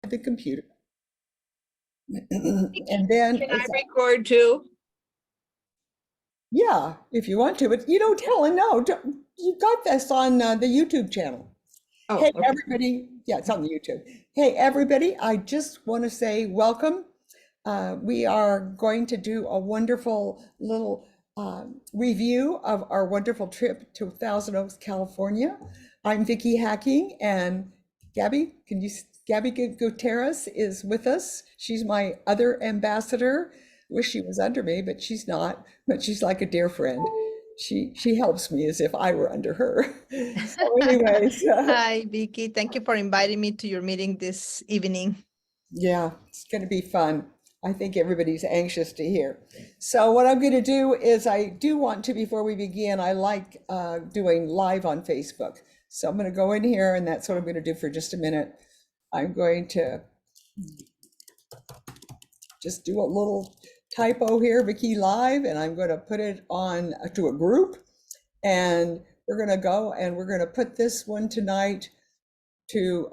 the computer. And then, Can I record too? yeah, if you want to, but you don't tell, and no, you got this on the YouTube channel. Oh, Hey, okay. everybody. Yeah, it's on the YouTube. Hey, everybody. I just want to say welcome. We are going to do a wonderful little review of our wonderful trip to Thousand Oaks, California. I'm Vickie Hacking, and Gabby Gutierrez is with us. She's my other ambassador. Wish she was under me, but she's not. But she's like a dear friend. She helps me as if I were under her. So, anyways, Hi, Vickie. Thank you for inviting me to your meeting this evening. yeah, it's going to be fun. I think everybody's anxious to hear. So what I'm going to do is I do want to, before we begin, I like doing live on Facebook. So I'm going to go in here, and that's what I'm going to do for just a minute. I'm going to just do a little typo here, Vickie Live, and I'm going to put it on to a group. And we're going to go and we're going to put this one tonight to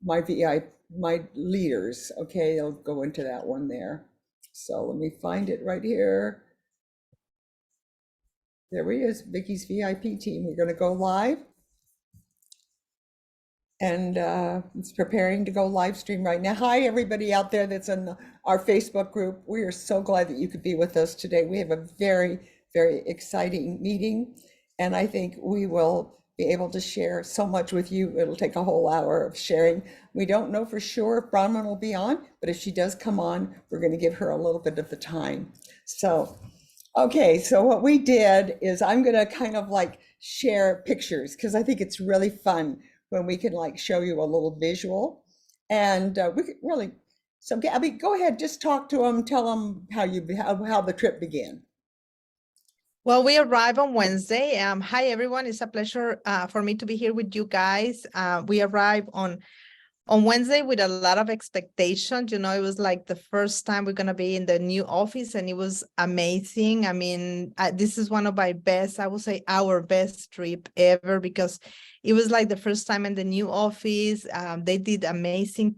my leaders. Okay, I'll go into that one there. So let me find it right here. There he is, Vickie's VIP team. We're going to go live. And it's preparing to go live stream right now. Hi, everybody out there that's in our Facebook group. We are so glad that you could be with us today. We have a very, very exciting meeting, and I think we will be able to share so much with you. It'll take a whole hour of sharing. We don't know for sure if Bronwyn will be on, but if she does come on, we're going to give her a little bit of the time. So, okay, so what we did is I'm going to kind of like share pictures because I think it's really fun when we can like show you a little visual. And we could really, so Gabby, go ahead, just talk to them, tell them how the trip began. Well, we arrive on Wednesday. Hi, everyone. It's a pleasure for me to be here with you guys. We arrive on Wednesday with a lot of expectations. You know, it was like the first time we're going to be in the new office, and it was amazing. I mean, this is one of my best, I would say our best trip ever, because it was like the first time in the new office. They did amazing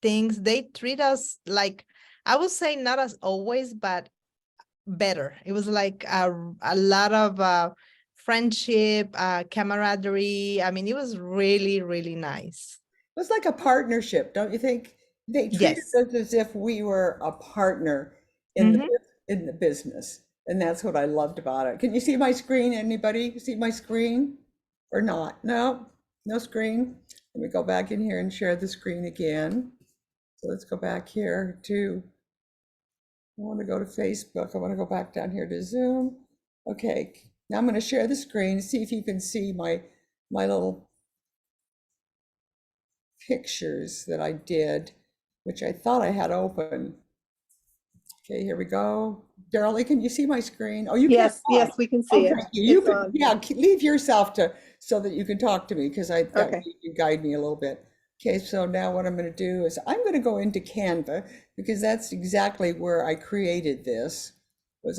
things. They treat us like, I would say not as always, but better. It was like a lot of friendship, camaraderie. I mean, it was really, really nice. It was like a partnership, don't you think? They treated Yes. us as if we were a partner in Mm-hmm. the business, and that's what I loved about it. Can you see my screen? Anybody see my screen or not? No, no screen. Let me go back in here and share the screen again. So let's go back here to, I want to go to Facebook. I want to go back down here to Zoom. Okay, now I'm going to share the screen, see if you can see my little pictures that I did, which I thought I had open. Okay, here we go. Darrell, can you see my screen? Oh, you can't talk. Yes, we can see Oh, it. thank you. It's on. Yeah, leave yourself to so that you can talk to me because that Okay. you guide me a little bit. Okay, so now what I'm going to do is I'm going to go into Canva because that's exactly where I created this.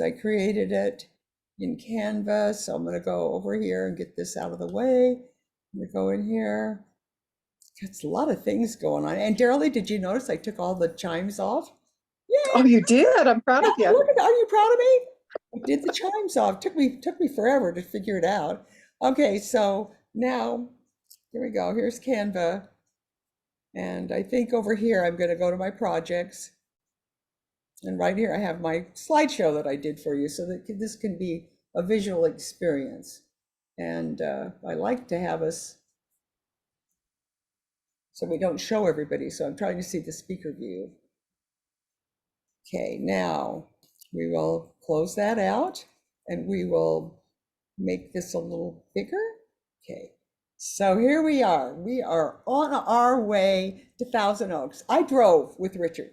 I created it in Canva. So I'm going to go over here and get this out of the way. I'm going to go in here. It's a lot of things going on. And Darrell, did you notice I took all the chimes off? Oh, Yay! you did? I'm proud of Yeah, you. look at, are you proud of me? I did the chimes off. Took me forever to figure it out. Okay, so now here we go. Here's Canva. And I think over here I'm going to go to my projects. And right here I have my slideshow that I did for you so that this can be a visual experience. And I like to have us so we don't show everybody. So I'm trying to see the speaker view. Okay, now we will close that out and we will make this a little bigger. Okay, so here we are. We are on our way to Thousand Oaks. I drove with Richard.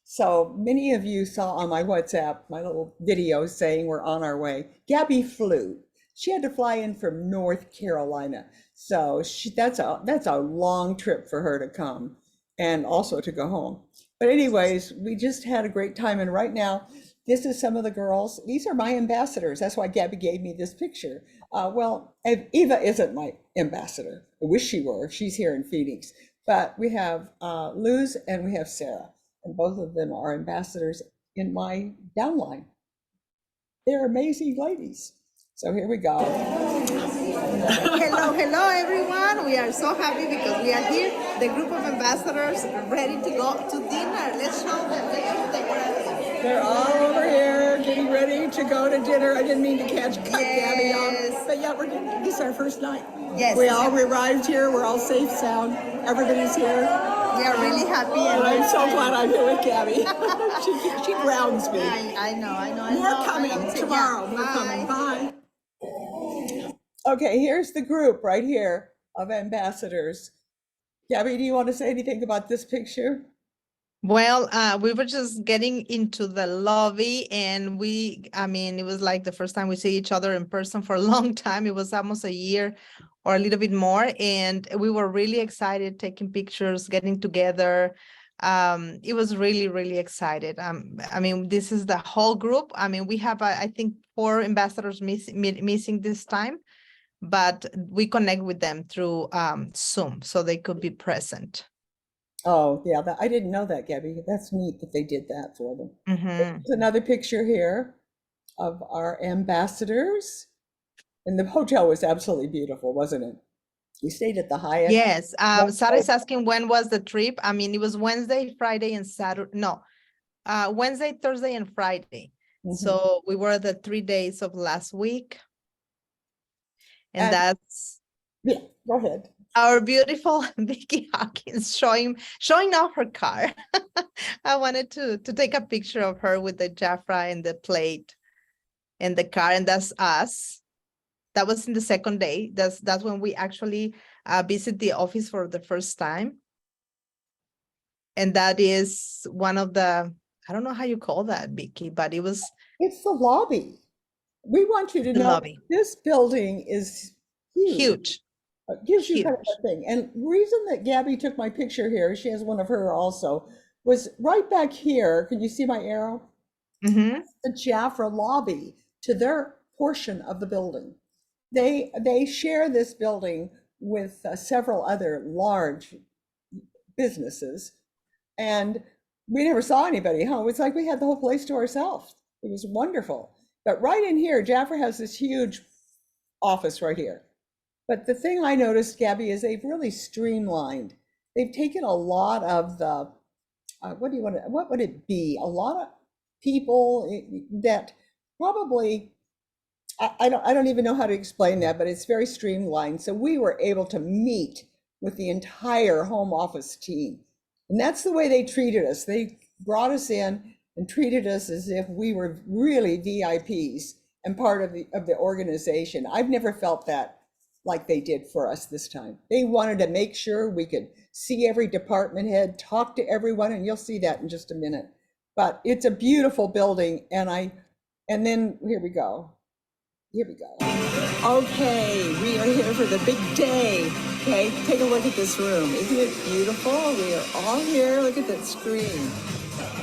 So many of you saw on my WhatsApp, my little video saying we're on our way. Gabby flew. She had to fly in from North Carolina. So that's a long trip for her to come and also to go home. But anyways, we just had a great time. And right now, this is some of the girls. These are my ambassadors. That's why Gabby gave me this picture. Well, Eva isn't my ambassador. I wish she were. She's here in Phoenix. But we have Luz and we have Sarah, and both of them are ambassadors in my downline. They're amazing ladies. So here we go. Hello, hello everyone. We are so happy because we are here, the group of ambassadors ready to go to dinner. Let's show them. They're all over here getting ready to go to dinner. I didn't mean to cut Gabby off, but yeah, this is our first night. Yes. We all arrived here. We're all safe, sound. Everybody's here. We are really happy. And I'm so glad I'm here with Gabby. she grounds me. I know. More coming tomorrow. More coming. Bye. Okay, here's the group right here of ambassadors. Gabby, do you want to say anything about this picture? Well, we were just getting into the lobby and I mean, it was like the first time we see each other in person for a long time. It was almost a year or a little bit more. And we were really excited, taking pictures, getting together. It was really, really excited. I mean, this is the whole group. I mean, we have, I think, 4 ambassadors missing this time, but we connect with them through Zoom so they could be present. Oh, yeah, I didn't know that, Gabby. That's neat that they did that for them. There's another picture here of our ambassadors. And the hotel was absolutely beautiful, wasn't it? We stayed at the Hyatt. Yes. Sarah is asking when was the trip. I mean, it was Wednesday, Friday, and Saturday. No, Wednesday, Thursday, and Friday. So we were the 3 days of last week. And that's yeah, go ahead. Our beautiful Vickie Hawkins showing off her car. I wanted to take a picture of her with the Jafra and the plate and the car, and that's us. That was in the second day. That's when we actually visit the office for the first time. And that is one of the, I don't know how you call that, Vickie, but it's the lobby. We want you to know lobby. This building is huge. It gives you kind of a thing. And the reason that Gabby took my picture here, she has one of her also, was right back here. Can you see my arrow? The Jafra lobby to their portion of the building. They share this building with several other large businesses, and we never saw anybody. It was like we had the whole place to ourselves. It was wonderful. But right in here, Jafra has this huge office right here. But the thing I noticed, Gabby, is they've really streamlined. They've taken a lot of the, what would it be? A lot of people that probably, I don't even know how to explain that, but it's very streamlined. So we were able to meet with the entire home office team. And that's the way they treated us. They brought us in and treated us as if we were really VIPs and part of the organization. I've never felt that like they did for us this time. They wanted to make sure we could see every department head, talk to everyone, and you'll see that in just a minute. But it's a beautiful building, and then here we go. Here we go. Okay, we are here for the big day. Okay, take a look at this room. Isn't it beautiful? We are all here. Look at that screen.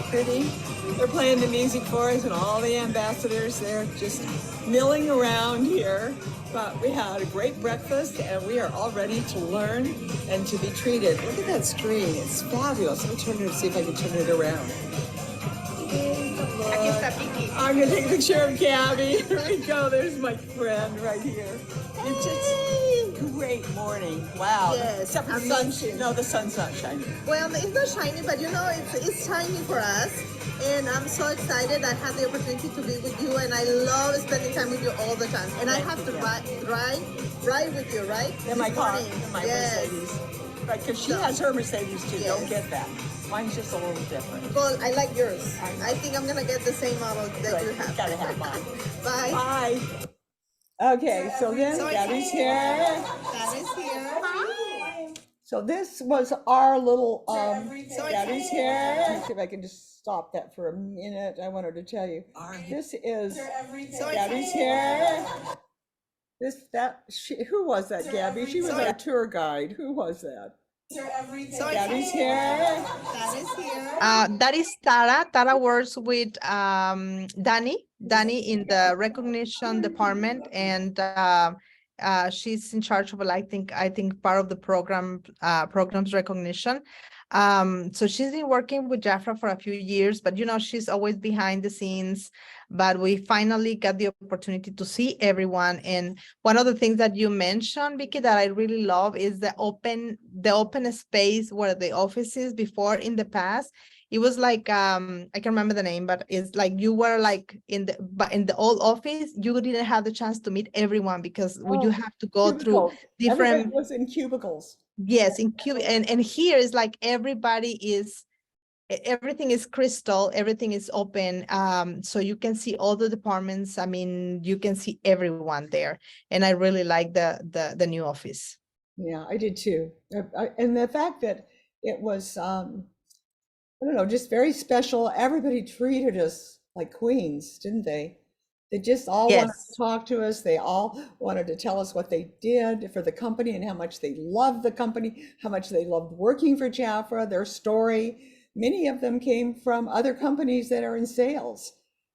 Pretty. They're playing the music for us, and all the ambassadors, they're just milling around here. But we had a great breakfast, and we are all ready to learn and to be treated. Look at that screen. It's fabulous. Let me turn it and see if I can turn it around. I'm going to take a picture of Gabby. Here we go. There's my friend right here. It's just a great morning. Wow. Yes, Except for the sun. No, the sun's not shining. Well, it's not shiny, but you know, it's shining for us. And I'm so excited I had the opportunity to be with you, and I love spending time with you all the time. And I have to ride with you, right? In my car, in my Mercedes. Right, because she has her Mercedes too. Yes. Don't get that. Mine's just a little different. Well, I like yours. I think I'm gonna get the same model that you have. Gotta have mine. Bye. Bye. Okay, so then Gabby's here. Gabby's here. Hi. So this was our little, Gabby's here. Let me see if I can just stop that for a minute. I wanted to tell you. This is, Gabby's here. Who was that, Gabby? She was our tour guide. Who was that? Gabby's here. That is Tara. Tara works with Danny in the recognition department, and She's in charge of, I think part of the program's recognition. So she's been working with Jafra for a few years, but she's always behind the scenes. But we finally got the opportunity to see everyone. And one of the things that you mentioned, Vickie, that I really love is the open space where the office is. Before, in the past, it was like, I can't remember the name, but it's like you were like in the old office, you didn't have the chance to meet everyone because you Oh, have to go through cubicles. Everybody different, was in cubicles. yes, in cube. And here is like everything is crystal, everything is open. So you can see all the departments. I mean, you can see everyone there. And I really like the new office. Yeah, I did too. And the fact that it was, I don't know, just very special. Everybody treated us like queens, didn't they? They just all wanted to Yes. talk to us. They all wanted to tell us what they did for the company and how much they loved the company, how much they loved working for Jafra, their story. Many of them came from other companies that are in sales,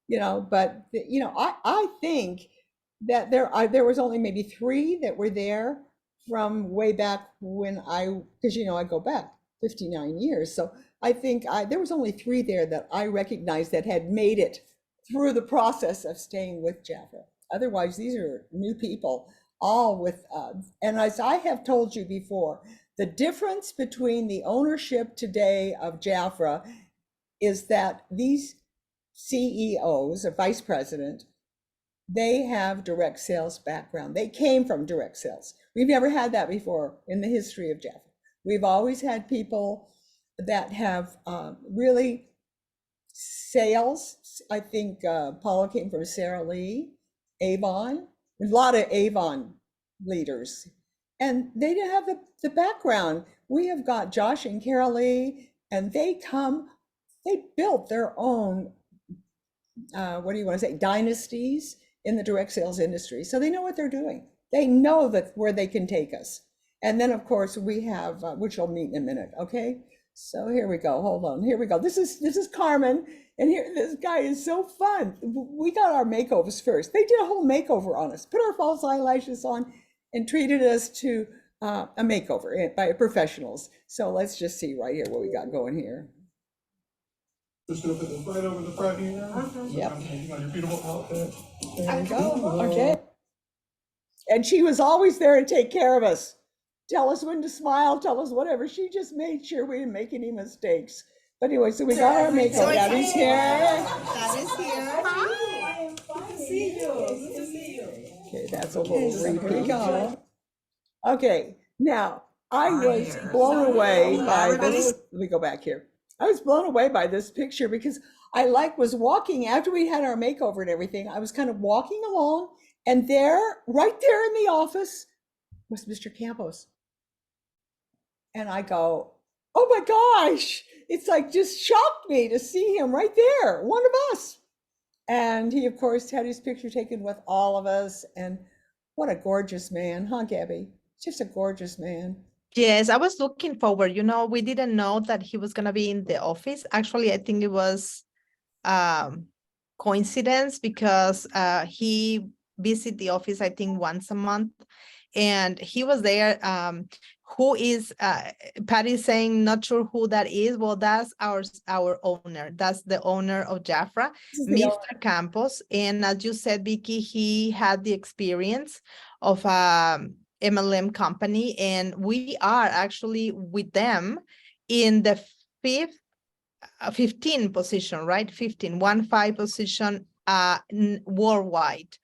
but I think that there was only maybe 3 that were there from way back when because I go back 59 years. So I think there was only 3 there that I recognized that had made it through the process of staying with Jafra. Otherwise, these are new people, all with, and as I have told you before, the difference between the ownership today of Jafra is that these CEOs, or vice president, they have direct sales background. They came from direct sales. We've never had that before in the history of Jafra. We've always had people that have really sales. I think Paula came from Sara Lee, Avon, a lot of Avon leaders. And they didn't have the background. We have got Josh and Carol Lee, and they built their own, what do you want to say, dynasties in the direct sales industry. So they know what they're doing. They know that where they can take us. And then, of course, we have, which I'll meet in a minute, okay? So here we go. Hold on. Here we go. This is Carmen, and here this guy is so fun. We got our makeovers first. They did a whole makeover on us, put our false eyelashes on, and treated us to a makeover by professionals. So let's just see right here what we got going here. Just gonna put this right over the front here. Yep. You got your beautiful outfit. There we go. Okay. And she was always there to take care of us. Tell us when to smile, tell us whatever. She just made sure we didn't make any mistakes. But anyway, so we got our makeup. Gabby's here. That is here. Hi. Good to see you. Good to see you. Okay, that's a little repeat. Okay, now I was blown away by this. Let me go back here. I was blown away by this picture because I was walking after we had our makeover and everything. I was kind of walking along, and right there in the office was Mr. Campos. And I go, oh my gosh, it's like just shocked me to see him right there, one of us. And he, of course, had his picture taken with all of us. And what a gorgeous man, huh, Gabby? Just a gorgeous man. Yes, I was looking forward. We didn't know that he was going to be in the office. Actually, I think it was coincidence because he visit the office, I think, once a month. And he was there. Who is Patty's saying, not sure who that is. Well, that's our owner. That's the owner of Jafra, Mr. Campos. And as you said, Vickie, he had the experience of MLM company, and we are actually with them in the 15 position, right? 15 position worldwide.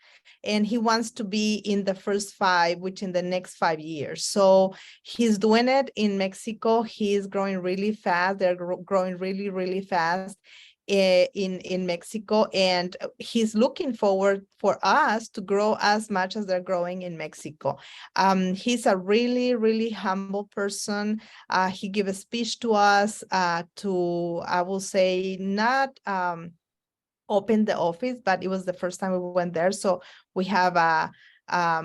And he wants to be in the first 5 within the next 5 years. So he's doing it in Mexico. He's growing really fast. They're growing really, really fast in Mexico. And he's looking forward for us to grow as much as they're growing in Mexico. He's a really, really humble person. He gave a speech to us to, I will say, not open the office, but it was the first time we went there. So we have a, I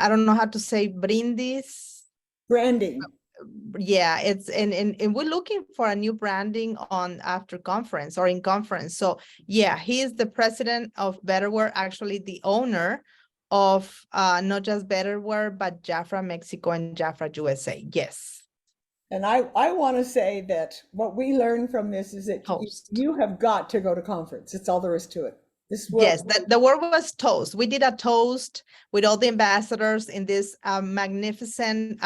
don't know how to say brindis. Branding. Yeah, it's and we're looking for a new branding on after conference or in conference. So yeah, he is the president of Betterware, actually the owner of not just Betterware, but Jafra Mexico and Jafra USA. Yes. And I want to say that what we learned from this is that Toast. you have got to go to conference. That's all there is to it. This will, Yes, the word was toast. We did a toast with all the ambassadors in this magnificent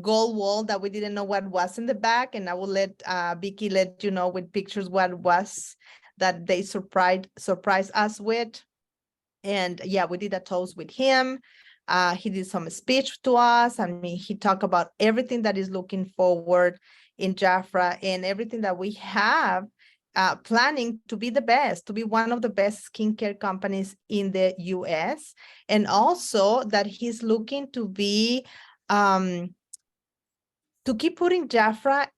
gold wall that we didn't know what was in the back. And I will let Vickie let you know with pictures what it was that they surprised us with. And yeah, we did a toast with him. He did some speech to us. I mean, he talked about everything that is looking forward in Jafra and everything that we have planning to be the best, to be one of the best skincare companies in the US. And also that he's looking to be, to keep putting Jafra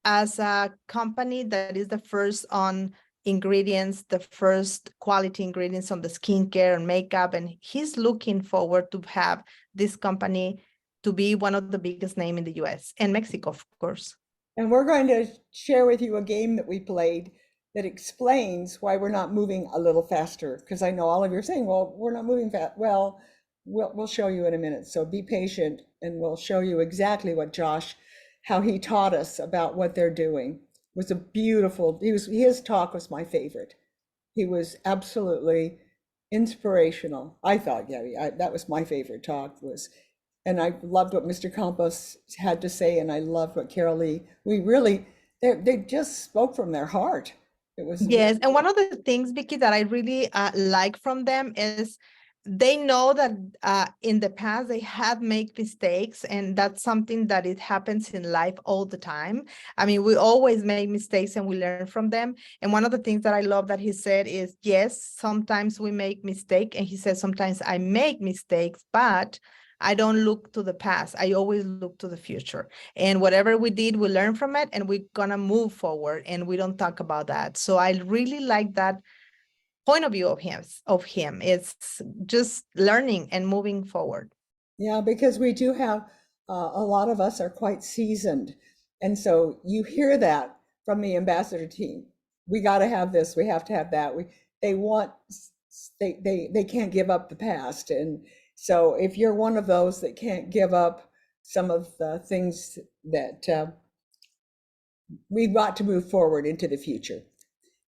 as a company that is the first on ingredients, the first quality ingredients on the skincare and makeup. And he's looking forward to have this company to be one of the biggest name in the US and Mexico, of course. and we're going to share with you a game that we played that explains why we're not moving a little faster. Because I know all of you are saying, well, we're not moving fast. Well, we'll show you in a minute. So be patient and we'll show you exactly what Josh, how he taught us about what they're doing. It was a beautiful, his talk was my favorite. He was absolutely inspirational. I thought, Gabby, that was my favorite talk was, and I loved what Mr. Campos had to say, and I loved what Carol Lee, they just spoke from their heart. It was Yes, and one of the things, Vickie, that I really like from them is they know that in the past they had made mistakes, and that's something that it happens in life all the time. I mean, we always make mistakes and we learn from them. And one of the things that I love that he said is, yes, sometimes we make mistakes, and he says sometimes I make mistakes, but I don't look to the past. I always look to the future. And whatever we did, we learn from it and we're gonna move forward, and we don't talk about that. So I really like that point of view of him. It's just learning and moving forward. Yeah, because we do have a lot of us are quite seasoned. And so you hear that from the ambassador team. We got to have this, we have to have that. They can't give up the past. And so if you're one of those that can't give up some of the things that we've got to move forward into the future.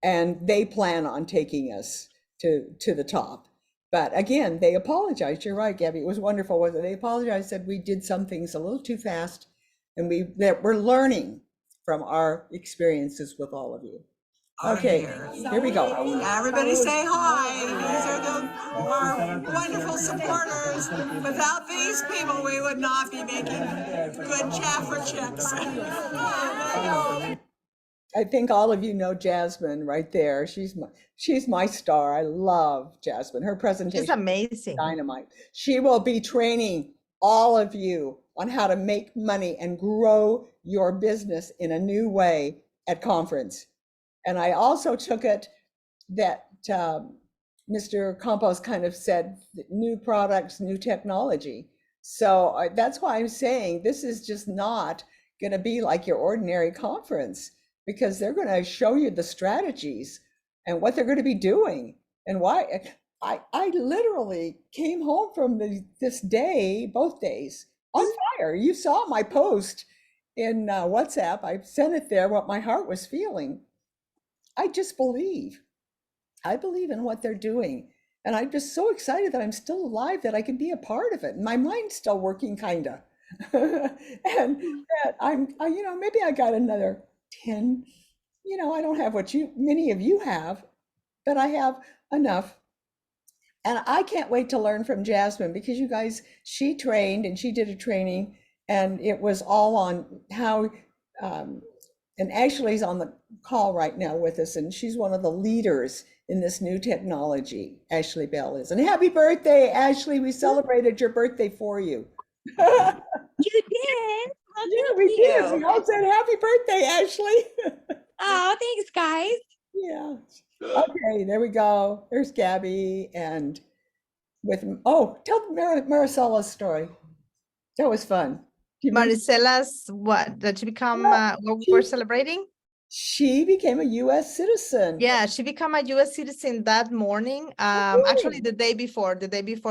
And they plan on taking us to the top. But again, they apologized. You're right, Gabby. It was wonderful, wasn't it? They apologized, said we did some things a little too fast, and that we're learning from our experiences with all of you. Okay, here we go. Everybody say hi. These are our wonderful supporters. Without these people, we would not be making good Jafra chips. I think all of you know Jasmine right there. She's my star. I love Jasmine. Her presentation It's amazing. Dynamite. She will be training all of you on how to make money and grow your business in a new way at conference. And I also took it that Mr. Campos kind of said new products, new technology. So that's why I'm saying this is just not going to be like your ordinary conference, because they're going to show you the strategies and what they're going to be doing and why. I literally came home from this day, both days, on fire. You saw my post in WhatsApp. I sent it there, what my heart was feeling. I just believe. I believe in what they're doing. And I'm just so excited that I'm still alive, that I can be a part of it. And my mind's still working, kind of. And that maybe I got another 10, I don't have what many of you have, but I have enough. And I can't wait to learn from Jasmine, because you guys, she trained and she did a training, and it was all on how, and Ashley's on the call right now with us, and she's one of the leaders in this new technology. Ashley Bell is. And happy birthday, Ashley. We celebrated your birthday for you. You did? Well, Yeah, we did. We all said happy birthday, Ashley. Oh, thanks, guys. Yeah. Okay, there we go. There's Gabby, and tell Maricella's story. That was fun. Do you remember? Maricella's what? Did she become what we're celebrating? She became a US citizen. Yeah, she became a US citizen that morning. Actually the day before,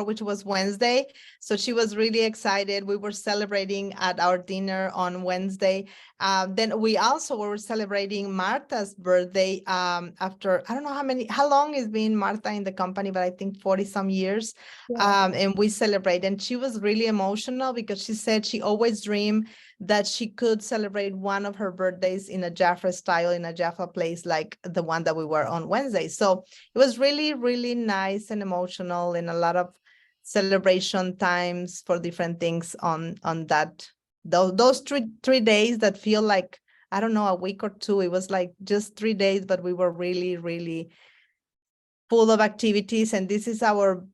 which was Wednesday. So she was really excited. We were celebrating at our dinner on Wednesday. Then we also were celebrating Martha's birthday after, I don't know how long it's been Martha in the company, but I think 40 some years. Yeah. And we celebrate. And she was really emotional because she said she always dreamed that she could celebrate one of her birthdays in a Jaffa style, in a Jaffa place like the one that we were on Wednesday. So it was really, really nice and emotional, and a lot of celebration times for different things on that. Those three days that feel like, I don't know, a week or two. It was like just 3 days, but we were really, really full of activities. And this is our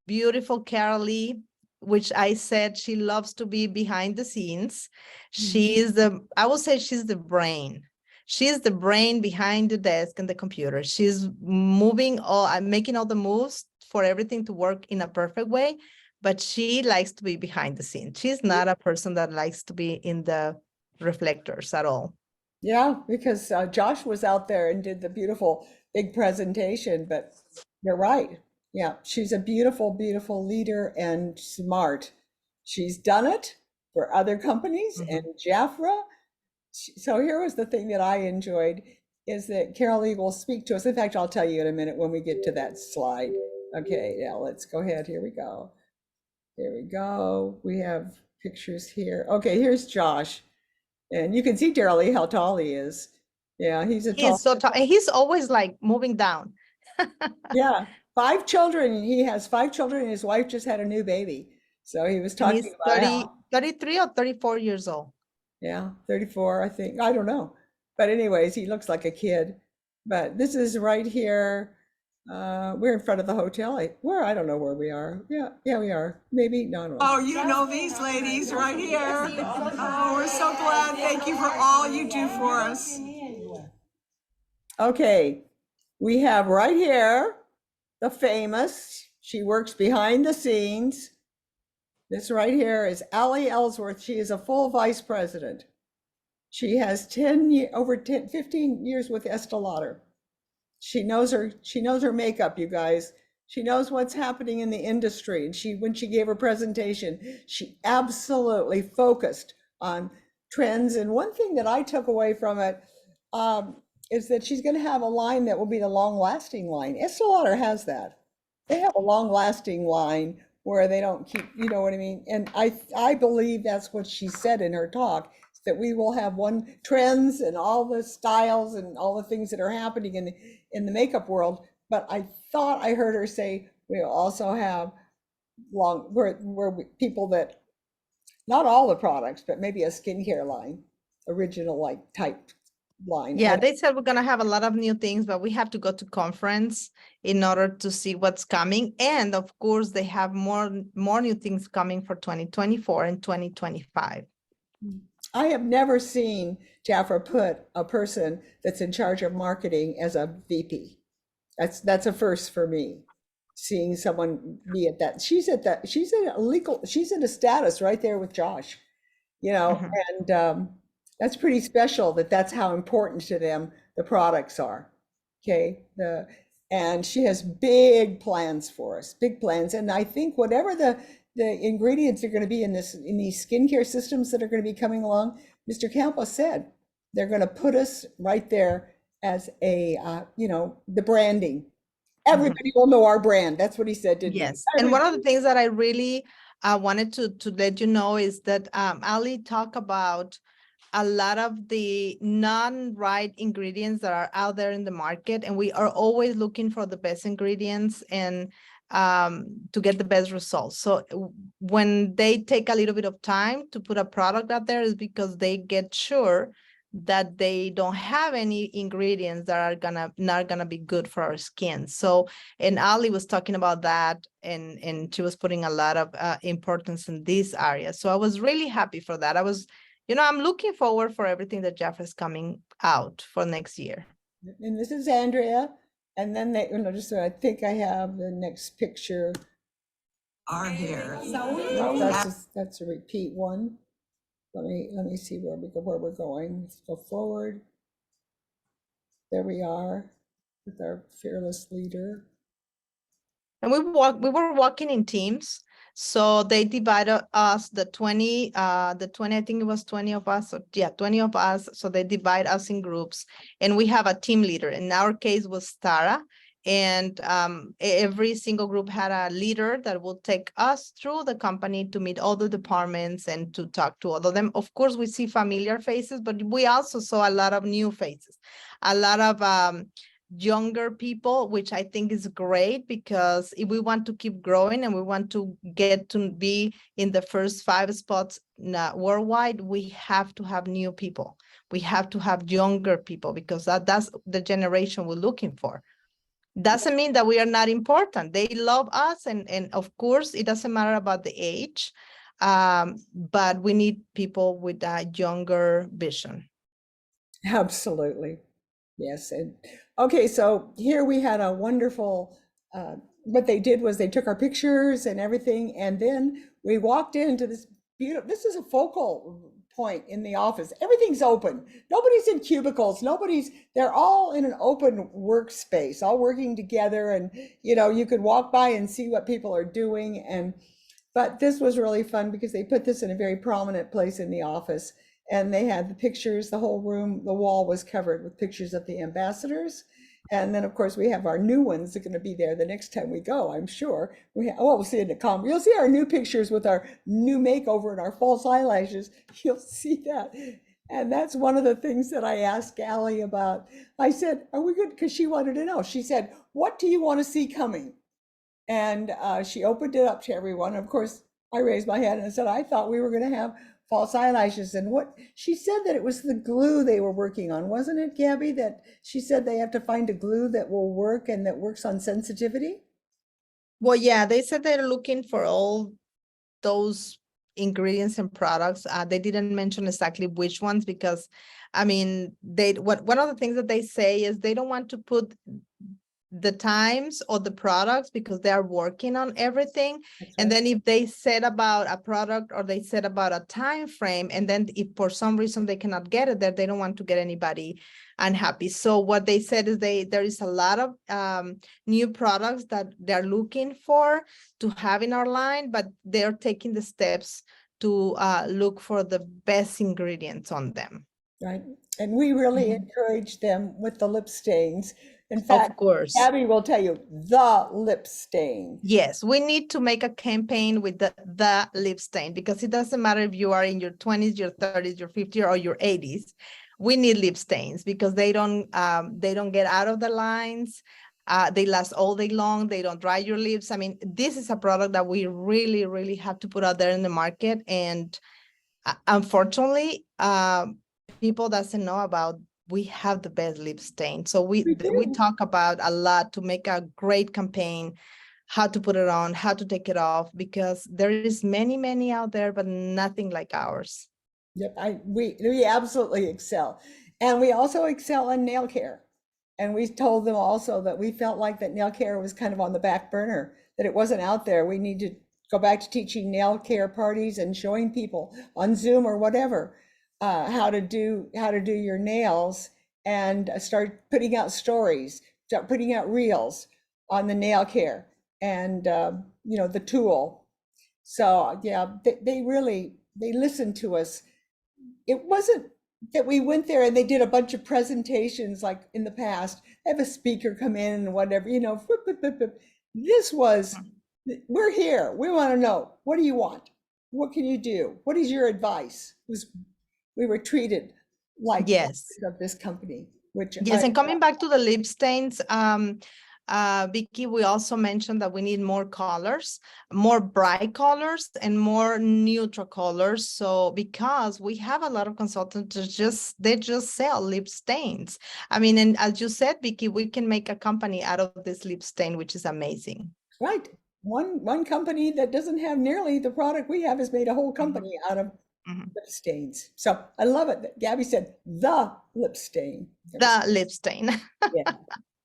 beautiful Carolee, which I said she loves to be behind the scenes. She is I will say she's the brain. She's the brain behind the desk and the computer. She's moving making all the moves for everything to work in a perfect way, but she likes to be behind the scenes. She's not a person that likes to be in the reflectors at all. Yeah, because Josh was out there and did the beautiful big presentation, but you're right. Yeah, she's a beautiful, beautiful leader and smart. She's done it for other companies and Jafra. So here was the thing that I enjoyed is that Carol Lee will speak to us. In fact, I'll tell you in a minute when we get to that slide. Okay, now let's go ahead. Here we go. Here we go. We have pictures here. Okay, here's Josh. And you can see Daryl Lee, how tall he is. Yeah, he's a He is tall. so tall, and he's always like moving down. Yeah, 5 children. He has 5 children, and his wife just had a new baby. So he was And talking he's about 30, how, 33 or 34 years old. yeah, 34, I think. I don't know. But anyways, he looks like a kid. But this is right here. We're in front of the hotel. I don't know where we are. Yeah, we are. Maybe, no, I don't know. Oh, you know these ladies right here. Oh, we're so glad. Thank you for all you do for us. Okay, we have right here the famous, she works behind the scenes. This right here is Allie Ellsworth. She is a full vice president. She has 15 years with Estee Lauder. She knows her makeup, you guys. She knows what's happening in the industry. And when she gave her presentation, she absolutely focused on trends. And one thing that I took away from it is that she's going to have a line that will be the long-lasting line. Estee Lauder has that. They have a long-lasting line where they don't keep, you know what I mean? And I believe that's what she said in her talk, that we will have one trends and all the styles and all the things that are happening in the makeup world. But I thought I heard her say we'll also have people that, not all the products, but maybe a skincare line, original like type line. Yeah, they said we're gonna have a lot of new things, but we have to go to conference in order to see what's coming. And of course, they have more new things coming for 2024 and 2025. I have never seen Jafra put a person that's in charge of marketing as a VP. That's a first for me, seeing someone be at that. She's at a status right there with Josh, and that's pretty special that's how important to them the products are. Okay, and she has big plans for us, big plans. And I think whatever the ingredients are going to be in these skincare systems that are going to be coming along, Mr. Campos said they're going to put us right there as a the branding. Everybody will know our brand. That's what he said, didn't he? Yes, and one of the things that I really wanted to let you know is that Ali talked about a lot of the non-right ingredients that are out there in the market, and we are always looking for the best ingredients and to get the best results. So when they take a little bit of time to put a product out there is because they get sure that they don't have any ingredients that are not gonna be good for our skin. So, and Ali was talking about that, and she was putting a lot of importance in this area. So I was really happy for that. I'm looking forward for everything that Jeff is coming out for next year. And this is Andrea. And then I think I have the next picture. Are here. No, that's a repeat one. Let me see where we're going. Let's go forward. There we are with our fearless leader. And we were walking in teams. So they divided us, the 20, I think it was 20 of us, 20 of us. So they divide us in groups, and we have a team leader. In our case was Tara. And every single group had a leader that will take us through the company to meet all the departments and to talk to all of them. Of course, we see familiar faces, but we also saw a lot of new faces, a lot of younger people, which I think is great, because if we want to keep growing and we want to get to be in the first 5 spots worldwide, we have to have new people. We have to have younger people, because that's the generation we're looking for. Doesn't mean that we are not important. They love us, and of course it doesn't matter about the age, but we need people with a younger vision. Absolutely. Yes. And okay, so here we had a wonderful, what they did was they took our pictures and everything, and then we walked into this beautiful, this is a focal point in the office. Everything's open. Nobody's in cubicles. They're all in an open workspace, all working together. And, you could walk by and see what people are doing. But this was really fun because they put this in a very prominent place in the office. And they had the pictures, the whole room, the wall was covered with pictures of the ambassadors. And then, of course, we have our new ones that are going to be there the next time we go, I'm sure. We'll see in the comment. You'll see our new pictures with our new makeover and our false eyelashes. You'll see that. And that's one of the things that I asked Allie about. I said, are we good? Because she wanted to know. She said, what do you want to see coming? And she opened it up to everyone. Of course, I raised my hand and said, I thought we were going to have false eyelashes. And what she said, that it was the glue they were working on, wasn't it, Gabby? That she said they have to find a glue that will work and that works on sensitivity. Well, yeah, they said they're looking for all those ingredients and products. They didn't mention exactly which ones, because I mean, one of the things that they say is they don't want to put the times or the products, because they are working on everything. And then if they said about a product or they said about a time frame, and then if for some reason they cannot get it there, they don't want to get anybody unhappy. So what they said is there is a lot of new products that they're looking for to have in our line, but they're taking the steps to look for the best ingredients on them. Right. And we really encourage them with the lip stains. In fact, of course, Gabby will tell you the lip stain. Yes, we need to make a campaign with the lip stain, because it doesn't matter if you are in your 20s, your 30s, your 50s, or your 80s. We need lip stains because they don't get out of the lines. They last all day long. They don't dry your lips. I mean, this is a product that we really, really have to put out there in the market. And unfortunately, people doesn't know about, we have the best lip stain. So we talk about a lot to make a great campaign, how to put it on, how to take it off, because there is many out there, but nothing like ours. Yep, we absolutely excel. And we also excel in nail care. And we told them also that we felt like that nail care was kind of on the back burner, that it wasn't out there. We need to go back to teaching nail care parties and showing people on Zoom or whatever how to do your nails, and start putting out stories, start putting out reels on the nail care and the tool. So yeah, they listened to us. It wasn't that we went there and they did a bunch of presentations like in the past, have a speaker come in and whatever, This was, we're here. We want to know, what do you want? What can you do? What is your advice? We were treated like of this company, which and coming back to the lip stains, Vickie, we also mentioned that we need more colors, more bright colors and more neutral colors. So because we have a lot of consultants they just sell lip stains. I mean, and as you said, Vickie, we can make a company out of this lip stain, which is amazing. Right. One company that doesn't have nearly the product we have has made a whole company out of lip stains. So I love it that Gabby said the lip stain. The lip stain. Yeah.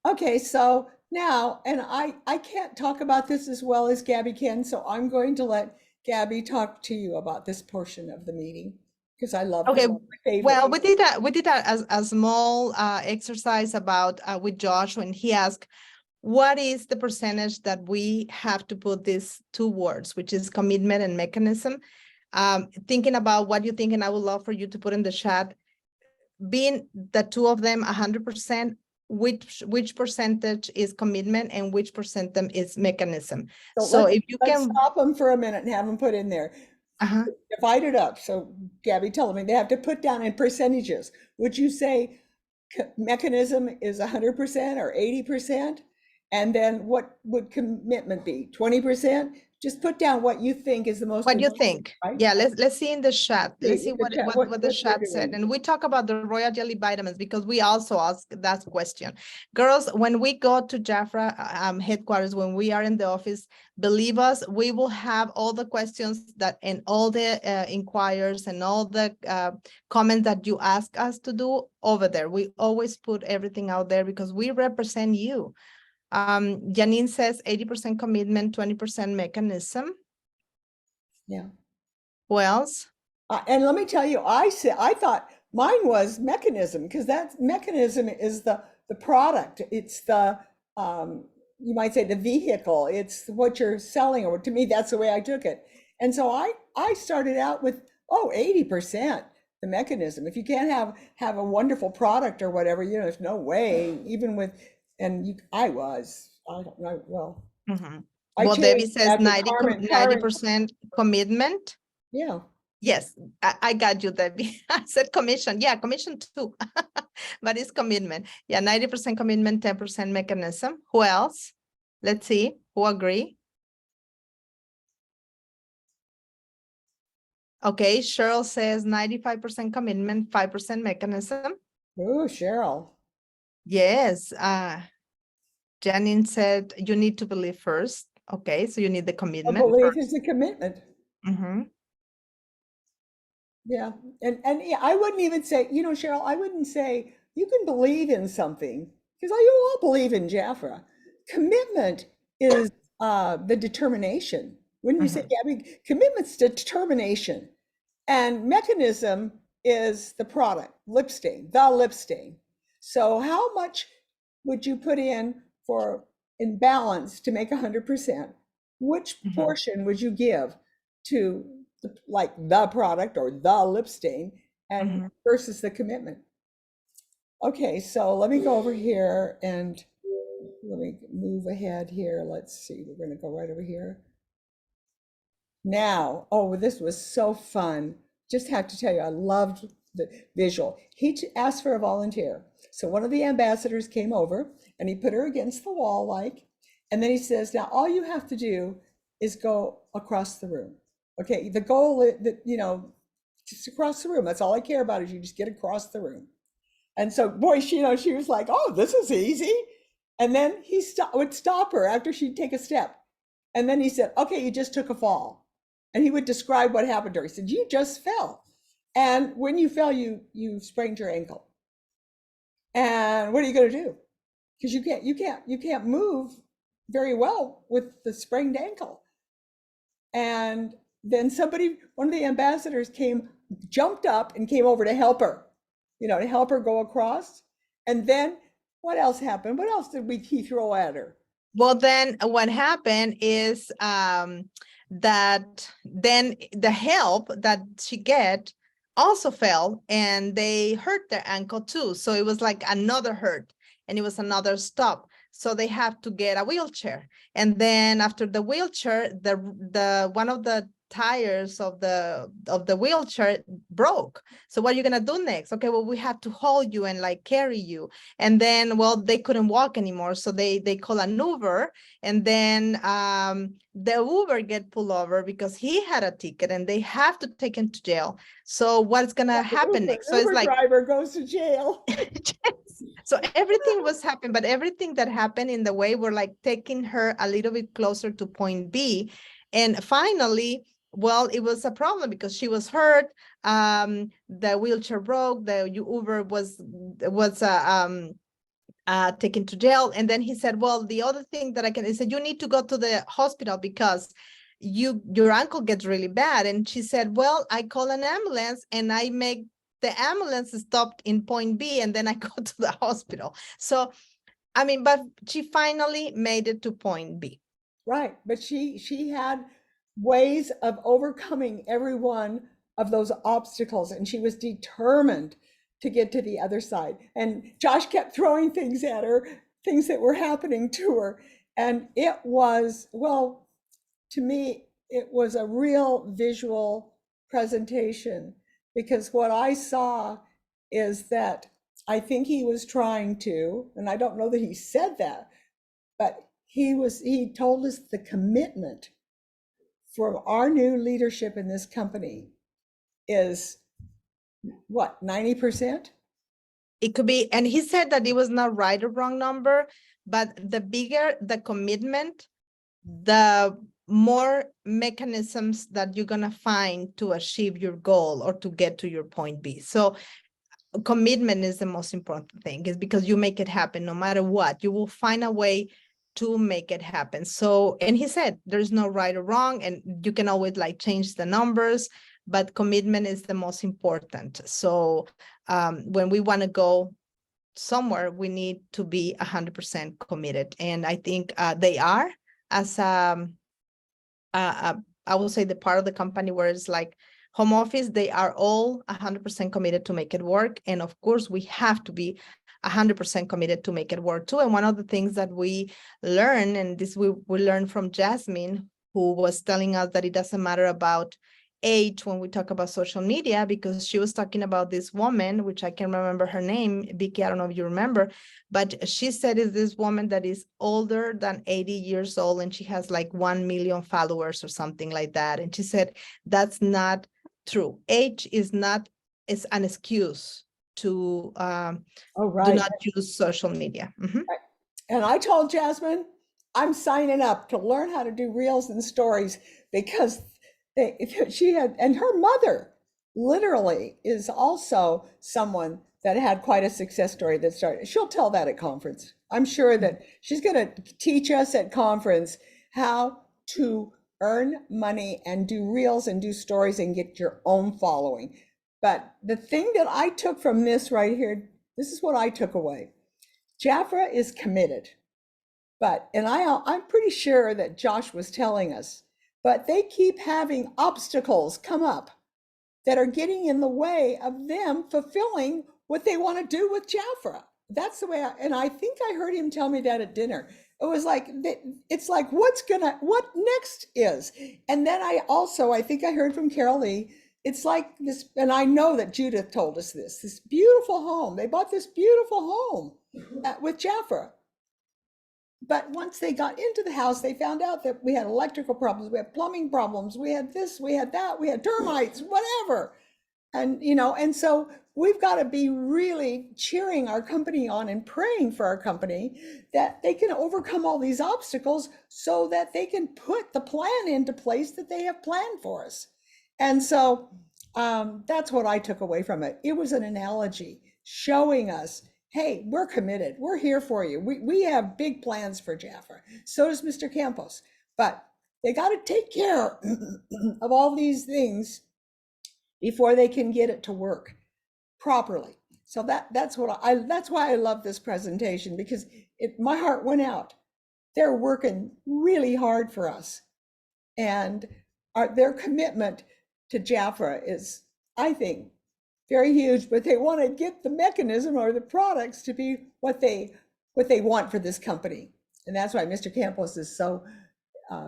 Okay, so now, and I can't talk about this as well as Gabby can, so I'm going to let Gabby talk to you about this portion of the meeting. because I love Okay, my favorite. well, we did a small exercise about with Josh when he asked, what is the percentage that we have to put these two words, which is commitment and mechanism? Thinking about what you think, and I would love for you to put in the chat, being the two of them 100%, which percentage is commitment and which percentage is mechanism? So if you let's can, stop them for a minute and have them put in there. Divide it up. So Gabby, tell me, they have to put down in percentages. Would you say mechanism is 100% or 80%? And then what would commitment be? 20%? Just put down what you think is the most what do you important, think? right? Yeah, let's see in the chat. Let's see in the what chat, what the what they're chat said. doing. And we talk about the royal jelly vitamins because we also ask that question. Girls, when we go to Jafra headquarters, when we are in the office, believe us, we will have all the questions that and all the inquiries and all the comments that you ask us to do over there. We always put everything out there because we represent you. Janine says 80% commitment, 20% mechanism. Yeah. Who else? And let me tell you, I thought mine was mechanism, because that mechanism is the product. It's the you might say the vehicle. It's what you're selling, or to me, that's the way I took it. And so I started out with 80% the mechanism. If you can't have a wonderful product or whatever, there's no way. Even with I don't know. Well, Well, Debbie changed says after 90% commitment. Yeah. Yes, I got you, Debbie. I said commission. Yeah, commission too, but it's commitment. Yeah, 90% commitment, 10% mechanism. Who else? Let's see. Who agree? Okay, Cheryl says 95% commitment, 5% mechanism. Oh, Cheryl. Yes. Janine said you need to believe first. Okay, so you need the A commitment. belief is a commitment. Yeah. And yeah, I wouldn't even say, Cheryl, I wouldn't say you can believe in something, because you all believe in Jafra. Commitment is the determination. Wouldn't you say, Gabby? Commitment's determination. And mechanism is the product, lip stain, the lip stain. So how much would you put in balance to make 100%? Which portion would you give to the product or the lip stain and versus the commitment? Okay, so let me go over here and let me move ahead here. Let's see, we're going to go right over here. Now, this was so fun. Just have to tell you, I loved the visual. He asked for a volunteer. So one of the ambassadors came over and he put her against the wall, and then he says, now all you have to do is go across the room. Okay, the goal is that, just across the room. That's all I care about, is you just get across the room. And so, boy, she was like, oh, this is easy. And then he would stop her after she'd take a step. And then he said, okay, you just took a fall. And he would describe what happened to her. He said, you just fell. And when you fell, you sprained your ankle. And what are you going to do? Because you can't move very well with the sprained ankle. And then one of the ambassadors jumped up and came over to help her, to help her go across. And then what else happened? What else did he throw at her? Well, then what happened is that then the help that she get also fell and they hurt their ankle too. So it was like another hurt and it was another stop. So they have to get a wheelchair. And then after the wheelchair, the one of the tires of the wheelchair broke. So what are you gonna do next? Okay, well, we have to hold you and carry you. And then, well, they couldn't walk anymore, so they call an Uber. And then the Uber get pulled over because he had a ticket and they have to take him to jail. So what's gonna happen next? So Uber driver goes to jail. So everything was happening, but everything that happened in the way were taking her a little bit closer to point B. And finally, well, it was a problem because she was hurt. The wheelchair broke. The Uber was taken to jail. And then he said, well, the other thing that he said, you need to go to the hospital because your uncle gets really bad. And she said, well, I call an ambulance and I make the ambulance stopped in point B and then I go to the hospital. So, I mean, but she finally made it to point B. Right, but she had ways of overcoming every one of those obstacles, and she was determined to get to the other side. And Josh kept throwing things at her, things that were happening to her, and it was, well, to me, it was a real visual presentation, because what I saw is that I think he was trying to, and I don't know that he said that, but he told us the commitment for our new leadership in this company is what, 90%? It could be, and he said that it was not right or wrong number, but the bigger the commitment, the more mechanisms that you're gonna find to achieve your goal or to get to your point B. So commitment is the most important thing, is because you make it happen no matter what. You will find a way to make it happen. So, and he said there's no right or wrong, and you can always like change the numbers, but commitment is the most important. So when we want to go somewhere, we need to be 100% committed. And I think they are, as I will say the part of the company where it's like home office, they are all 100% committed to make it work. And of course, we have to be 100% committed to make it work too. And one of the things that we learn, and this we learned from Jasmine, who was telling us that it doesn't matter about age when we talk about social media, because she was talking about this woman, which I can remember her name, Vickie, I don't know if you remember, but she said is this woman that is older than 80 years old and she has like 1 million followers or something like that. And she said, that's not true. Age is not, it's an excuse to Oh, do right. not use social media. Mhm. And I told Jasmine, I'm signing up to learn how to do reels and stories, because she had, and her mother literally is also someone that had quite a success story that started. She'll tell that at conference. I'm sure that she's going to teach us at conference how to earn money and do reels and do stories and get your own following. But the thing that I took from this right here, this is what I took away. Jafra is committed, but, and I'm pretty sure that Josh was telling us, but they keep having obstacles come up that are getting in the way of them fulfilling what they want to do with Jafra. That's the way and I think I heard him tell me that at dinner. It was like, it's like, what next is? And then I think I heard from Carol Lee, it's like this, and I know that Judith told us this beautiful home. They bought this beautiful home with Jafra. But once they got into the house, they found out that we had electrical problems, we had plumbing problems, we had this, we had that, we had termites, whatever. And, and so we've got to be really cheering our company on and praying for our company that they can overcome all these obstacles so that they can put the plan into place that they have planned for us. And so that's what I took away from it. It was an analogy showing us, hey, we're committed. We're here for you. We have big plans for Jafra. So does Mr. Campos. But they got to take care of all these things before they can get it to work properly. So that's why I love this presentation, because my heart went out. They're working really hard for us, and their commitment to Jafra is, I think, very huge, but they want to get the mechanism or the products to be what they want for this company. And that's why Mr. Campos is so,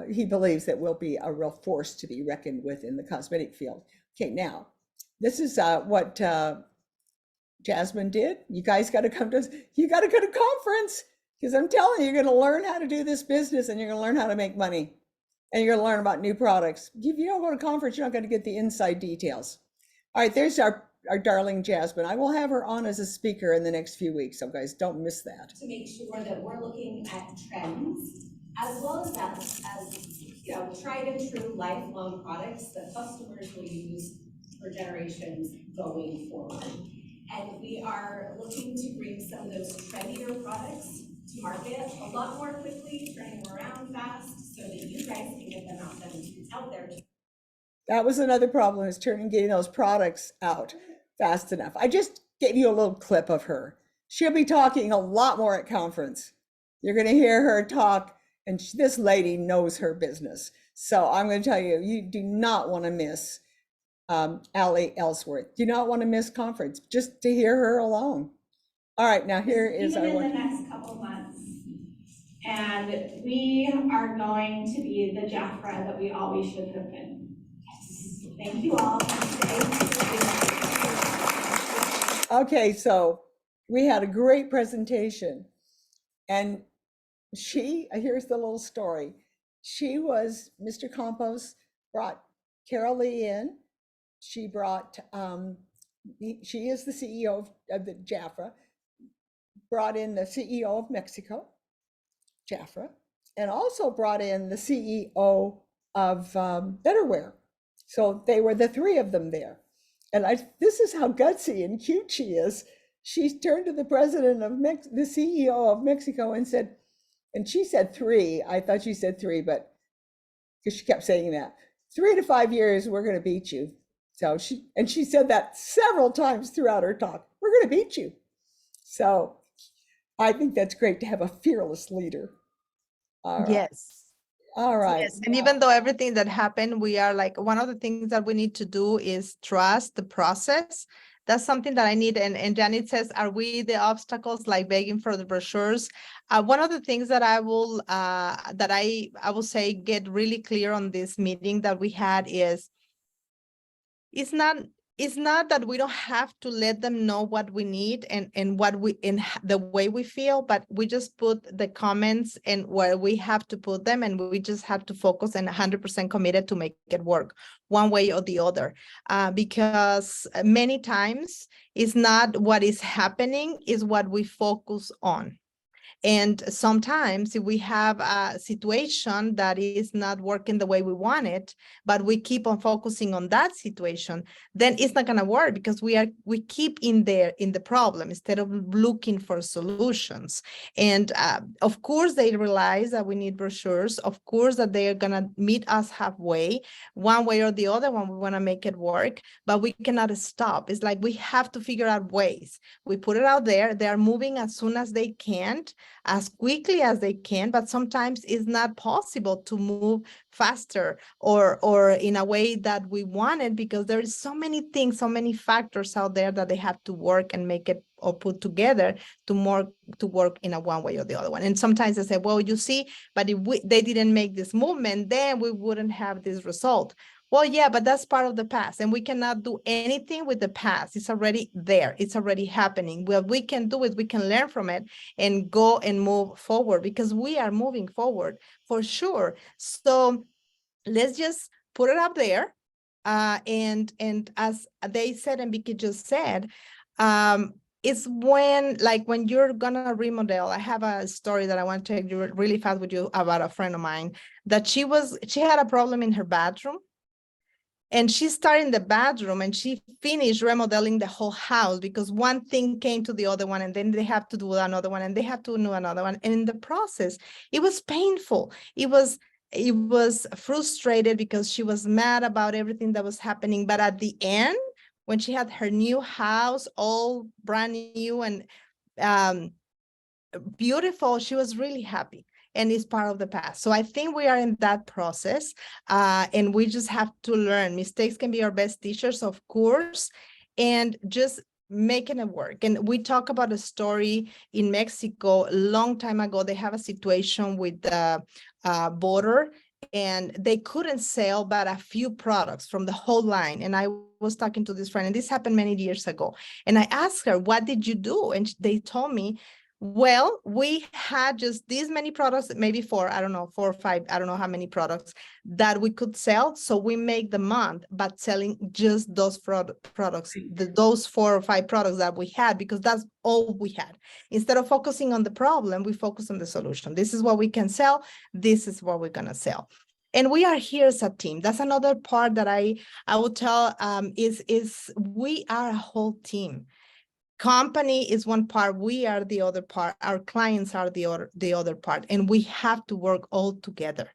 he believes that we'll be a real force to be reckoned with in the cosmetic field. Okay, now, this is what Jasmine did. You guys got to come to conference, because I'm telling you, you're going to learn how to do this business, and you're going to learn how to make money, and you're going to learn about new products. If you don't go to conference, you're not going to get the inside details. All right, there's our darling Jasmine. I will have her on as a speaker in the next few weeks, so guys, don't miss that. To make sure that we're looking at trends, as well as tried and true lifelong products that customers will use for generations going forward. And we are looking to bring some of those trendier products to market a lot more quickly, turning them around fast, so that you guys can get them out there. That was another problem, is getting those products out fast enough. I just gave you a little clip of her. She'll be talking a lot more at conference. You're going to hear her talk, and this lady knows her business. So I'm going to tell you, you do not want to miss Allie Ellsworth. Do not want to miss conference, just to hear her alone. All right, now here is our Even one. in the next couple months. And we are going to be the Jafra that we always should have been. Thank you all. Okay, so we had a great presentation, and here's the little story. Mr. Campos brought Carol Lee in. She brought, she is the CEO of the Jafra, brought in the CEO of Mexico, Jafra, and also brought in the CEO of Betterware. So they were the three of them there. And this is how gutsy and cute she is. She turned to the president of the CEO of Mexico and said, and she said 3. I thought she said 3, but because she kept saying that, 3 to 5 years, we're going to beat you. So she said that several times throughout her talk. We're going to beat you. So I think that's great to have a fearless leader. All right. Yes. All right. Yes, and even though everything that happened, we are like, one of the things that we need to do is trust the process. That's something that I need. And Janet says, are we the obstacles, like begging for the brochures? One of the things that I will say get really clear on this meeting that we had is, it's not that we don't have to let them know what we need and what we the way we feel, but we just put the comments and where we have to put them, and we just have to focus and 100% committed to make it work one way or the other. Because many times it's not what is happening, is what we focus on. And sometimes if we have a situation that is not working the way we want it, but we keep on focusing on that situation, then it's not going to work, because we keep in the problem instead of looking for solutions. And of course, they realize that we need brochures. Of course, that they are going to meet us halfway, one way or the other when we want to make it work, but we cannot stop. It's like we have to figure out ways. We put it out there. They are moving as soon as they can, as quickly as they can, but sometimes it's not possible to move faster or in a way that we wanted, because there is so many things, so many factors out there that they have to work and make it or put together to work in a one way or the other one. And sometimes they say, well, you see, but if they didn't make this movement, then we wouldn't have this result. Well, yeah, but that's part of the past, and we cannot do anything with the past. It's already there. It's already happening. What we can do is we can learn from it and go and move forward, because we are moving forward for sure. So let's just put it up there. And as they said, and Vickie just said, it's when you're gonna remodel. I have a story that I want to tell you really fast with you about a friend of mine, that she had a problem in her bathroom. And she started in the bathroom and she finished remodeling the whole house, because one thing came to the other one, and then they have to do another one, and they have to do another one. And in the process, it was painful. It was frustrated, because she was mad about everything that was happening. But at the end, when she had her new house, all brand new and beautiful, she was really happy. And it's part of the past. So I think we are in that process, and we just have to learn. Mistakes can be our best teachers, of course, and just making it work. And we talk about a story in Mexico a long time ago. They have a situation with the border, and they couldn't sell but a few products from the whole line. And I was talking to this friend, and this happened many years ago. And I asked her, what did you do? And they told me, well, we had just these many products, maybe 4 or 5, I don't know how many products that we could sell. So we make the month, but selling just those products, those 4 or 5 products that we had, because that's all we had. Instead of focusing on the problem, we focus on the solution. This is what we can sell. This is what we're going to sell. And we are here as a team. That's another part that I will tell is we are a whole team. company is one part, we are the other part, our clients are the other part, and we have to work all together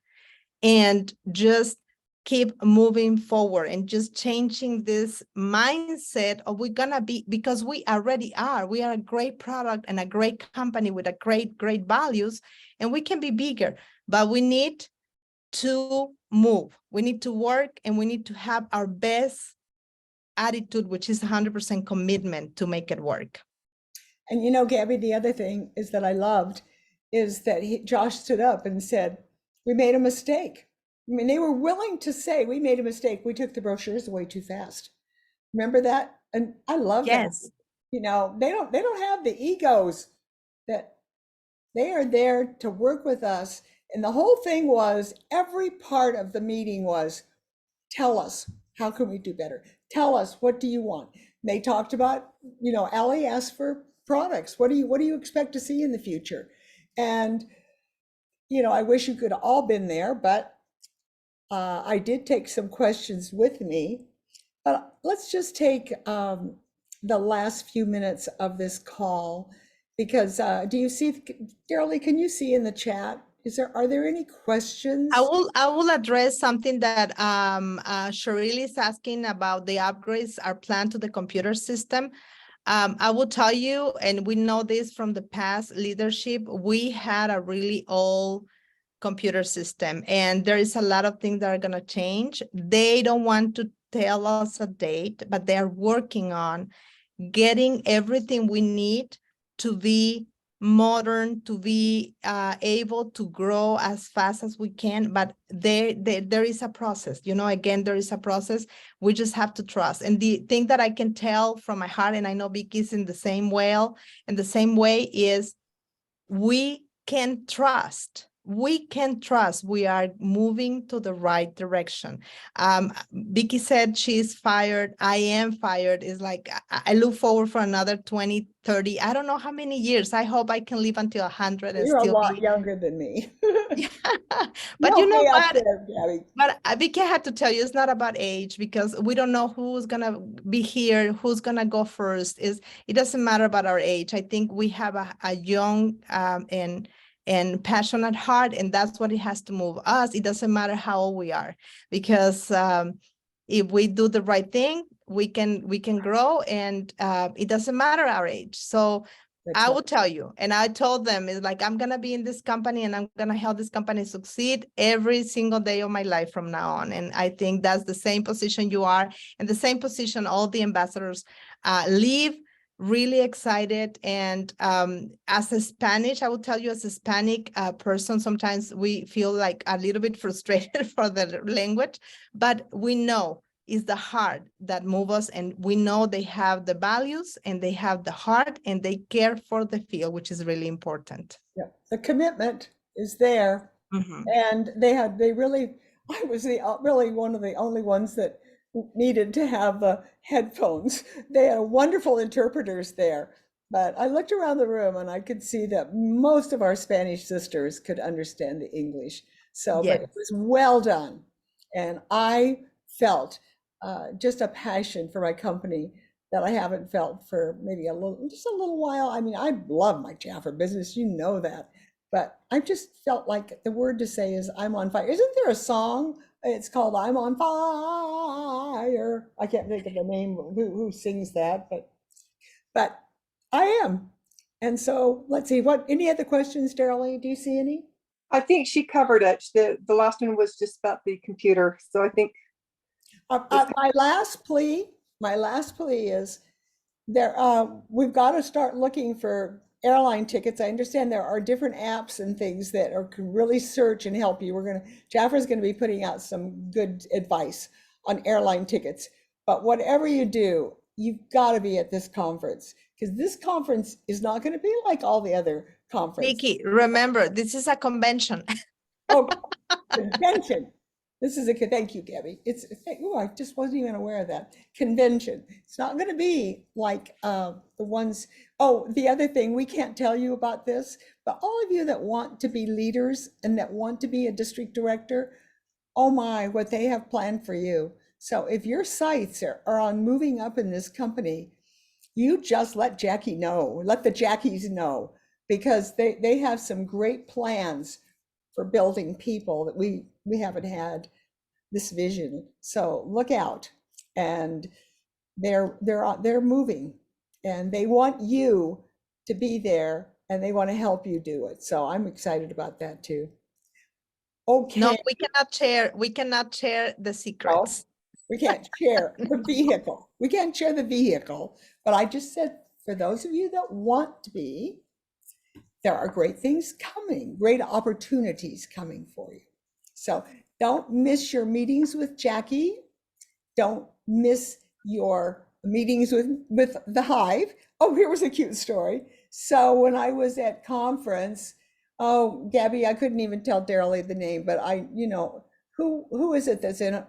and just keep moving forward and just changing this mindset of we're gonna be, because we already are, we are a great product and a great company with a great values, and we can be bigger, but we need to move, we need to work, and we need to have our best attitude, which is 100% commitment to make it work. And you know, Gabby, the other thing is that I loved is that Josh stood up and said, we made a mistake. I mean, they were willing to say, we made a mistake. We took the brochures away too fast. Remember that? And I love that. Yes. You know, they don't have the egos, that they are there to work with us. And the whole thing was, every part of the meeting was, tell us, how can we do better? Tell us, what do you want? And they talked about, you know, Allie asked for products. What do you expect to see in the future? And, you know, I wish you could have all been there, but I did take some questions with me. But let's just take the last few minutes of this call, because do you see, Darrell, can you see in the chat? Are there any questions? I will address something that Cheryl is asking about the upgrades are planned to the computer system. I will tell you, and we know this from the past leadership, we had a really old computer system, and there is a lot of things that are going to change. They don't want to tell us a date, but they are working on getting everything we need to be modern, to be able to grow as fast as we can. But there is a process, you know, again, there is a process. We just have to trust. And the thing that I can tell from my heart, and I know Vickie's in the same way, is we can trust. We can trust we are moving to the right direction. Vickie said she's fired. I am fired. It's like, I look forward for another 20, 30, I don't know how many years. I hope I can live until 100 and You're a still lot be. younger than me. But you know Help me up what? there, Gabby. But Vickie had to tell you, it's not about age, because we don't know who's gonna be here, who's gonna go first. It doesn't matter about our age. I think we have a young and passionate heart, and that's what it has to move us. It doesn't matter how old we are, because if we do the right thing, we can grow, and it doesn't matter our age. So That's I right. will tell you, and I told them, it's like, I'm going to be in this company and I'm going to help this company succeed every single day of my life from now on. And I think that's the same position you are, and the same position all the ambassadors leave, really excited. And as a Spanish, I will tell you, as a Hispanic person, sometimes we feel like a little bit frustrated for the language, but we know is the heart that moves us, and we know they have the values and they have the heart and they care for the field, which is really important. Yeah, the commitment is there. Mm-hmm. And I was really one of the only ones that needed to have headphones. They had wonderful interpreters there, but I looked around the room and I could see that most of our Spanish sisters could understand the English. So, but it was well done. And I felt just a passion for my company that I haven't felt for maybe just a little while. I mean, I love my Jaffa business, you know that. But I just felt like the word to say is I'm on fire. Isn't there a song? It's called I'm on fire. I can't think of the name who sings that, but I am. And so let's see, any other questions, Darrell? Do you see any? I think she covered it. The last one was just about the computer. So I think my last plea is we've got to start looking for airline tickets. I understand there are different apps and things that can really search and help you. Jaffa's going to be putting out some good advice on airline tickets. But whatever you do, you've got to be at this conference, because this conference is not going to be like all the other conferences. Vickie, remember, this is a convention. Oh, convention. Thank you, Gabby. I just wasn't even aware of that. Convention. It's not going to be like the ones. Oh, the other thing, we can't tell you about this, but all of you that want to be leaders and that want to be a district director, oh my, what they have planned for you. So if your sights are on moving up in this company, you just let Jackie know, let the Jackies know, because they have some great plans for building people that we haven't had this vision. So look out. And they're moving, and they want you to be there, and they want to help you do it. So I'm excited about that too. Okay. No, we cannot share the No, secrets. we can't share the vehicle. We can't share the vehicle. But I just said, for those of you that want to be, there are great things coming, great opportunities coming for you. So don't miss your meetings with Jackie. Don't miss your meetings with the Hive. Oh, here was a cute story. So when I was at conference, oh, Gabby, I couldn't even tell Daryl the name, but who is it that's in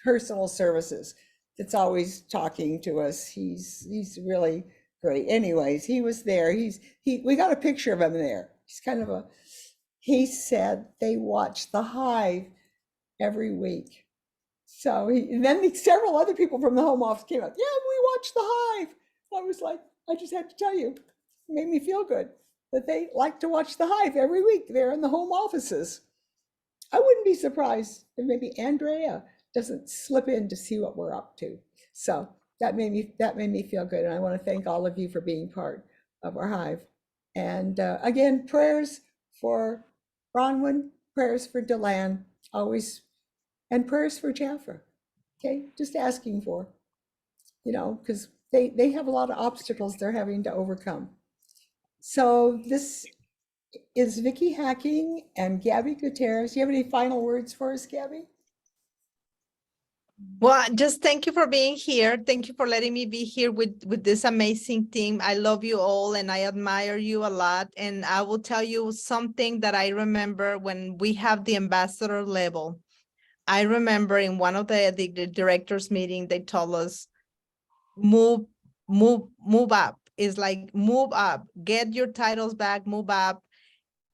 personal services that's always talking to us? He's really great. Anyways, he was there. We got a picture of him there. He said they watch the Hive every week. So and then several other people from the home office came up. Yeah, we watched the Hive. I was like, I just had to tell you, it made me feel good that they like to watch the Hive every week. They're in the home offices. I wouldn't be surprised if maybe Andrea doesn't slip in to see what we're up to. So that made me feel good. And I want to thank all of you for being part of our Hive. And again, prayers for Bronwyn, prayers for Deland, always, and prayers for Jaffa. Okay, just asking for, because they have a lot of obstacles they're having to overcome. So this is Vickie Hacking and Gabby Gutierrez. Do you have any final words for us, Gabby? Well, just thank you for being here. Thank you for letting me be here with this amazing team. I love you all and I admire you a lot. And I will tell you something that I remember when we have the ambassador level. I remember in one of the directors meeting, they told us, move up. It's like move up, get your titles back, move up.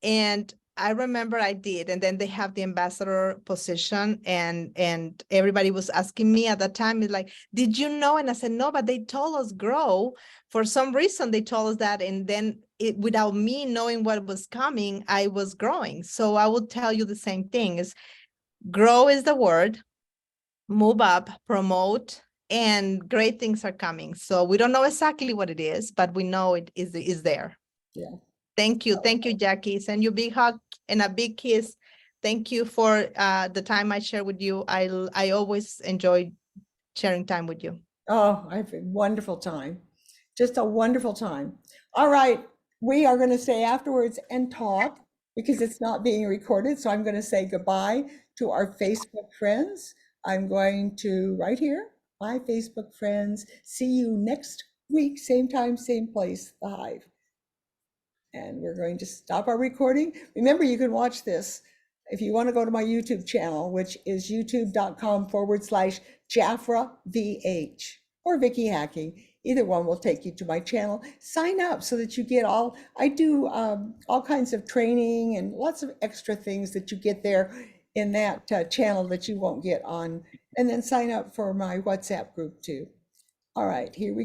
And I remember I did, and then they have the ambassador position, and everybody was asking me at that time, is like, did you know? And I said, no, but they told us grow. For some reason, they told us that, and then without me knowing what was coming, I was growing. So I will tell you the same thing: is grow is the word, move up, promote, and great things are coming. So we don't know exactly what it is, but we know it is there. Yeah. Thank you, Jackie. Send you a big hug and a big kiss. Thank you for the time I share with you. I always enjoy sharing time with you. Oh, I have a wonderful time. Just a wonderful time. All right, we are going to stay afterwards and talk because it's not being recorded. So I'm going to say goodbye to our Facebook friends. I'm going to, right here, my Facebook friends. See you next week, same time, same place, the Hive. And we're going to stop our recording. Remember, you can watch this if you want to go to my YouTube channel, which is youtube.com/JaffraVH or Vickie Hacking. Either one will take you to my channel. Sign up so that you get I do all kinds of training and lots of extra things that you get there in that channel that you won't get on. And then sign up for my WhatsApp group too. All right, here we go.